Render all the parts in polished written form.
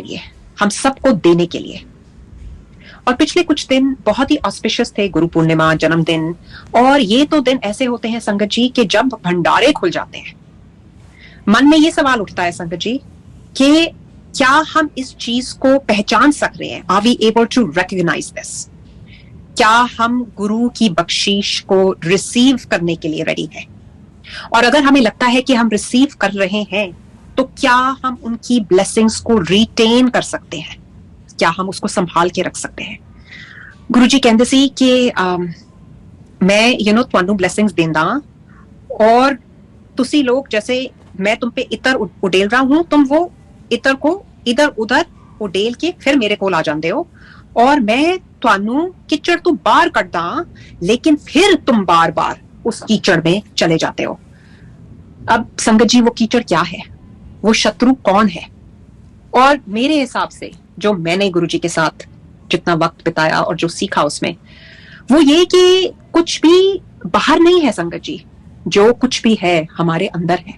लिए, हम सबको देने के लिए। और पिछले कुछ दिन बहुत ही ऑस्पिशियस थे, गुरु पूर्णिमा, जन्मदिन, और ये तो दिन ऐसे होते हैं संगत जी कि जब भंडारे खुल जाते हैं। मन में ये सवाल उठता है संगत जी कि क्या हम इस चीज को पहचान सक रहे हैं? Are we able to recognise this? क्या हम गुरु की बख्शीश को रिसीव करने के लिए रेडी हैं? और अगर हमें लगता है कि हम रिसीव कर रहे हैं, तो क्या हम उनकी ब्लेसिंग्स को रिटेन कर सकते हैं? क्या हम उसको संभाल के रख सकते हैं? गुरु जी कहते सी कि मैं ਤੁਹਾਨੂੰ ब्लेसिंग्स देंदा, और तुसी लोग जैसे मैं तुम पे इतर उडेल रहा हूं, तुम वो इतर को इधर उधर उडेल के फिर मेरे को आ जाते हो, और मैं ਤੁਹਾਨੂੰ कीचड़ तो बाहर कटदा, लेकिन फिर तुम बार बार उस कीचड़ में चले जाते हो। अब संगत जी, वो कीचड़ क्या है? वो शत्रु कौन है? और मेरे हिसाब से जो मैंने गुरु जी के साथ जितना वक्त बिताया और जो सीखा उसमें, वो ये कि कुछ भी बाहर नहीं है संगत जी, जो कुछ भी है हमारे अंदर है।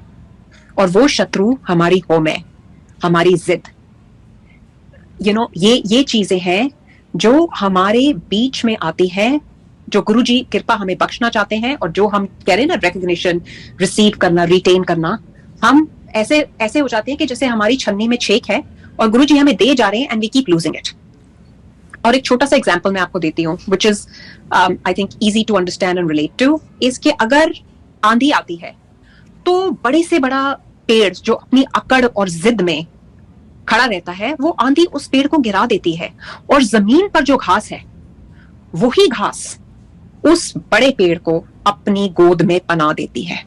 और वो शत्रु हमारी होम है, हमारी जिद, ये चीजें हैं जो हमारे बीच में आती है, जो गुरु जी कृपा हमें बख्शना चाहते हैं। और जो हम कह रहे हैं ना, रिकॉग्निशन, रिसीव करना, रिटेन करना, हम ऐसे हो जाते हैं कि जैसे हमारी छन्नी में छेक है और गुरु जी हमें दे जा रहे हैं, and we keep losing it. और एक छोटा सा एग्जाम्पल मैं आपको देती हूँ, which is I think easy to understand and relate to, is कि अगर आंधी आती है तो बड़े से बड़ा पेड़ जो अपनी अकड़ और जिद में खड़ा रहता है, वो आंधी उस पेड़ को गिरा देती है, और जमीन पर जो घास है, वही घास उस बड़े पेड़ को अपनी गोद में पना देती है।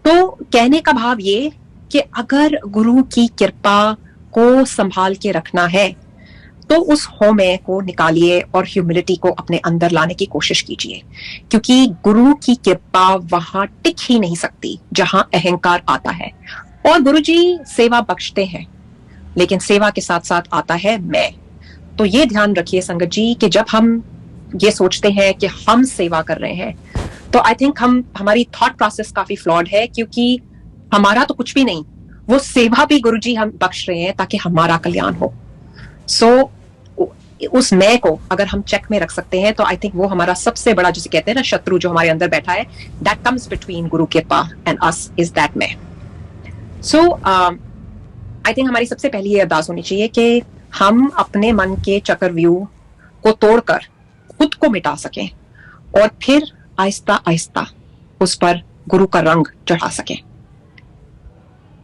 तो कहने का भाव ये कि अगर गुरु की कृपा को संभाल के रखना है, तो उस होमे को निकालिए और ह्यूमिलिटी को अपने अंदर लाने की कोशिश कीजिए, क्योंकि गुरु की कृपा वहां टिक ही नहीं सकती जहां अहंकार आता है। और गुरु जी सेवा बख्शते हैं, लेकिन सेवा के साथ साथ आता है मैं। तो ये ध्यान रखिए संगत जी कि जब हम ये सोचते हैं कि हम सेवा कर रहे हैं, तो आई थिंक हमारी थॉट प्रोसेस काफी फ्लॉड है, क्योंकि हमारा तो कुछ भी नहीं, वो सेवा भी गुरु जी हम बख्श रहे हैं ताकि हमारा कल्याण हो। सो उस मैं को अगर हम चेक में रख सकते हैं, तो आई थिंक वो हमारा सबसे बड़ा, जिसे कहते हैं ना, शत्रु जो हमारे अंदर बैठा है, दैट कम्स बिटवीन गुरु कृपा एंड अस, इज दैट मैं। सो आई थिंक हमारी सबसे पहली ये अरदास होनी चाहिए कि हम अपने मन के चक्रव्यूह को तोड़कर खुद को मिटा सकें, और फिर आहिस्ता आहिस्ता उस पर गुरु का रंग चढ़ा सकें।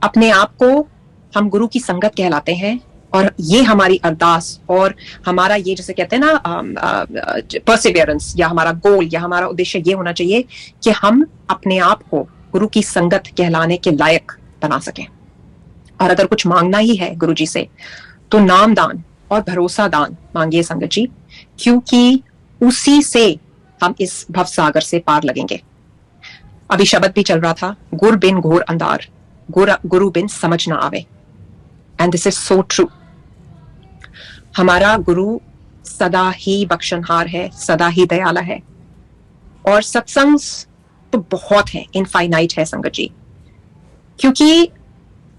अपने आप को हम गुरु की संगत कहलाते हैं, और ये हमारी अरदास और हमारा ये, जैसे कहते हैं ना, परसिवियरेंस, या हमारा गोल या हमारा उद्देश्य ये होना चाहिए कि हम अपने आप को गुरु की संगत कहलाने के लायक बना सकें। और अगर कुछ मांगना ही है गुरु जी से, तो नाम दान और भरोसा दान मांगिए संगत जी, क्योंकि उसी से हम इस भवसागर से पार लगेंगे। अभी शब्द भी चल रहा था, गुर बिन घोर अंधार, गुरु बिन समझ ना आवे, and this is so true. हमारा गुरु सदा ही बख्शनहार है, सदा ही दयाला है, और सत्संग तो बहुत है, इनफाइनाइट है संगत जी। क्योंकि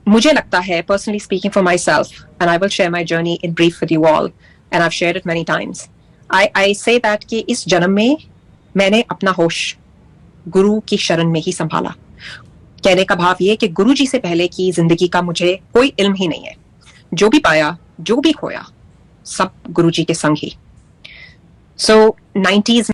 मुझे लगता है, personally speaking for my self, and I will share my journey in brief with you all, and I have shared it many times, I say that कि इस जन्म में मैंने अपना होश गुरु की शरण में ही संभाला। कहने का भाव ये कि गुरु जी से पहले की जिंदगी का मुझे कोई इल्म ही नहीं है। जो भी पाया, जो भी खोया, सब गुरु जी के संग ही। सो 90s